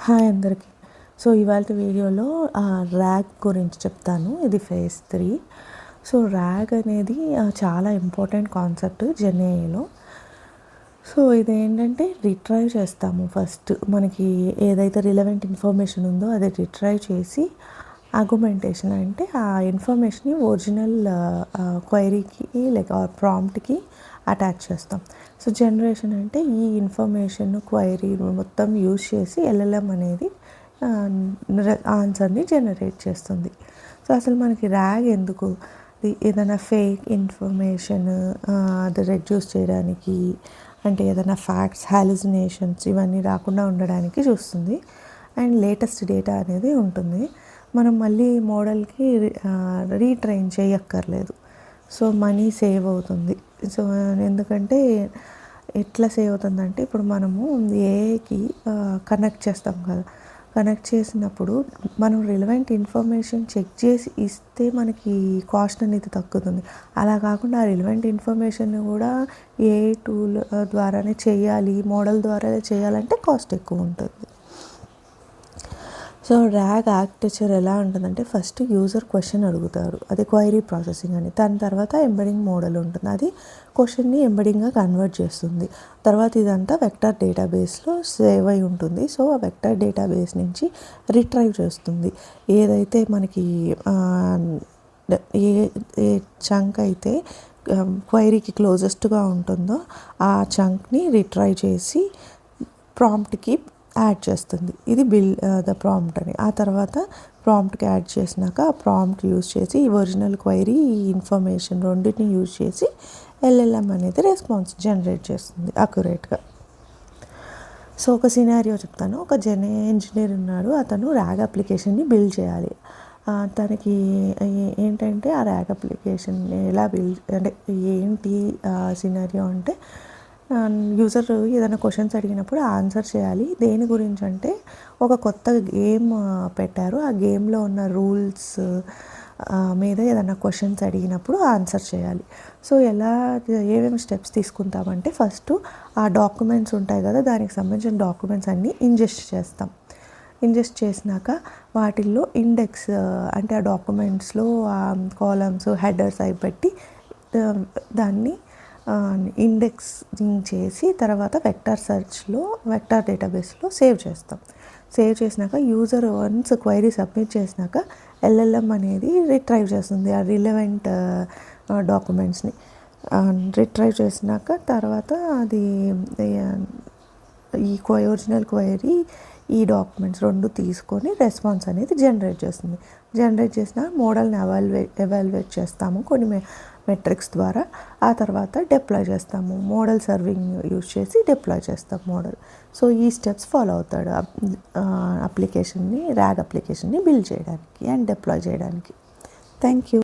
Hi అందరికీ. So ఇవాళ వీడియోలో ర్యాగ్ గురించి చెప్తాను. ఇది ఫేజ్ 3. సో ర్యాగ్ అనేది చాలా ఇంపార్టెంట్ కాన్సెప్ట్ జెన్ఏఐలో. సో ఇదేంటంటే రిట్రైవ్ చేస్తాము. ఫస్ట్ మనకి ఏదైతే రిలవెంట్ ఇన్ఫర్మేషన్ ఉందో అది రిట్రైవ్ చేసి ఆర్గ్యుమెంటేషన్ అంటే ఆ ఇన్ఫర్మేషన్ని ఒరిజినల్ క్వైరీకి లైక్ ప్రాంప్ట్కి అటాచ్ చేస్తాం. సో జనరేషన్ అంటే ఈ ఇన్ఫర్మేషన్ క్వైరీ మొత్తం యూజ్ చేసి ఎల్ఎల్ఎం అనేది ఆన్సర్ని జనరేట్ చేస్తుంది. సో అసలు మనకి ర్యాగ్ ఎందుకు? ఏదైనా ఫేక్ ఇన్ఫర్మేషన్ అది రెడ్యూస్ చేయడానికి, అంటే ఏదైనా ఫ్యాక్ట్స్, హాలుసినేషన్స్ ఇవన్నీ రాకుండా ఉండడానికి చూస్తుంది. అండ్ లేటెస్ట్ డేటా అనేది ఉంటుంది. మనం మళ్ళీ మోడల్కి రీట్రైన్ చేయక్కర్లేదు. సో మనీ సేవ్ అవుతుంది. సో ఎందుకంటే ఎట్లా సేవ్ అవుతుందంటే ఇప్పుడు మనము ఏఐకి కనెక్ట్ చేస్తాం కదా, కనెక్ట్ చేసినప్పుడు మనం రిలవెంట్ ఇన్ఫర్మేషన్ చెక్ చేసి ఇస్తే మనకి కాస్ట్ అనేది తగ్గుతుంది. అలా కాకుండా ఆ రిలవెంట్ ఇన్ఫర్మేషన్ కూడా ఏఐ టూల్ ద్వారానే చేయాలి, మోడల్ ద్వారానే చేయాలంటే కాస్ట్ ఎక్కువ ఉంటుంది. సో ర్యాగ్ ఆర్కిటెక్చర్ ఎలా ఉంటుందంటే ఫస్ట్ యూజర్ క్వశ్చన్ అడుగుతారు, అది క్వైరీ ప్రాసెసింగ్ అని. దాని తర్వాత ఎంబెడింగ్ మోడల్ ఉంటుంది, అది క్వశ్చన్ని ఎంబెడింగ్గా కన్వర్ట్ చేస్తుంది. తర్వాత ఇదంతా వెక్టర్ డేటాబేస్లో సేవ్ అయి ఉంటుంది. సో ఆ వెక్టర్ డేటాబేస్ నుంచి రిట్రైవ్ చేస్తుంది. ఏదైతే మనకి ఏ చంక్ అయితే క్వైరీకి క్లోజెస్ట్గా ఉంటుందో ఆ చంక్ని రిట్రైవ్ చేసి ప్రాంప్ట్కి యాడ్ చేస్తుంది. ఇది ద ప్రాంప్ట్ అని. ఆ తర్వాత ప్రాంప్ట్కి యాడ్ చేసినాక ఆ ప్రాంప్ట్ యూజ్ చేసి ఈ ఒరిజినల్ క్వైరీ, ఈ ఇన్ఫర్మేషన్ రెండింటిని యూజ్ చేసి ఎల్ఎల్ఎం అనేది రెస్పాన్స్ జనరేట్ చేస్తుంది అక్యురేట్గా. సో ఒక సినారియో చెప్తాను. ఒక జెన్ఏఐ ఇంజనీర్ ఉన్నాడు, అతను ర్యాగ్ అప్లికేషన్ని బిల్డ్ చేయాలి. తనకి ఏంటంటే ఆ ర్యాగ్ అప్లికేషన్ ఎలా బిల్డ్ అంటే ఏంటి సినారియో అంటే యూజర్ ఏదైనా క్వశ్చన్స్ అడిగినప్పుడు ఆన్సర్ చేయాలి. దేని గురించి అంటే ఒక కొత్త గేమ్ పెట్టారు, ఆ గేమ్లో ఉన్న రూల్స్ మీద ఏదైనా క్వశ్చన్స్ అడిగినప్పుడు ఆన్సర్ చేయాలి. సో ఏమేమి స్టెప్స్ తీసుకుంటామంటే ఫస్ట్ ఆ డాక్యుమెంట్స్ ఉంటాయి కదా, దానికి సంబంధించిన డాక్యుమెంట్స్ అన్నీ ఇంజెస్ట్ చేస్తాం. ఇంజెస్ట్ చేసినాక వాటిల్లో ఇండెక్స్ అంటే ఆ డాక్యుమెంట్స్లో కాలమ్స్, హెడర్స్ అవి పెట్టి దాన్ని ఇండెక్సింగ్ చేసి తర్వాత వెక్టర్ సెర్చ్లో వెక్టర్ డేటాబేస్లో సేవ్ చేస్తాం. సేవ్ చేసినాక యూజర్ వన్స్ క్వైరీ సబ్మిట్ చేసినాక ఎల్ఎల్ఎం అనేది రిట్రైవ్ చేస్తుంది ఆ రిలవెంట్ డాక్యుమెంట్స్ని. రిట్రైవ్ చేసినాక తర్వాత అది ఈ ఒరిజినల్ క్వైరీ, ఈ డాక్యుమెంట్స్ రెండు తీసుకొని రెస్పాన్స్ అనేది జనరేట్ చేస్తుంది. జనరేట్ చేసిన మోడల్ని ఎవాల్యుయేట్ చేస్తాము కొన్ని మెట్రిక్స్ ద్వారా. ఆ తర్వాత డిప్లాయ్ చేస్తాము, మోడల్ సర్వింగ్ యూజ్ చేసి డిప్లాయ్ చేస్తాం మోడల్. సో ఈ స్టెప్స్ ఫాలో అవుతాడు ర్యాగ్ అప్లికేషన్ని బిల్డ్ చేయడానికి అండ్ డిప్లాయ్ చేయడానికి. Thank you.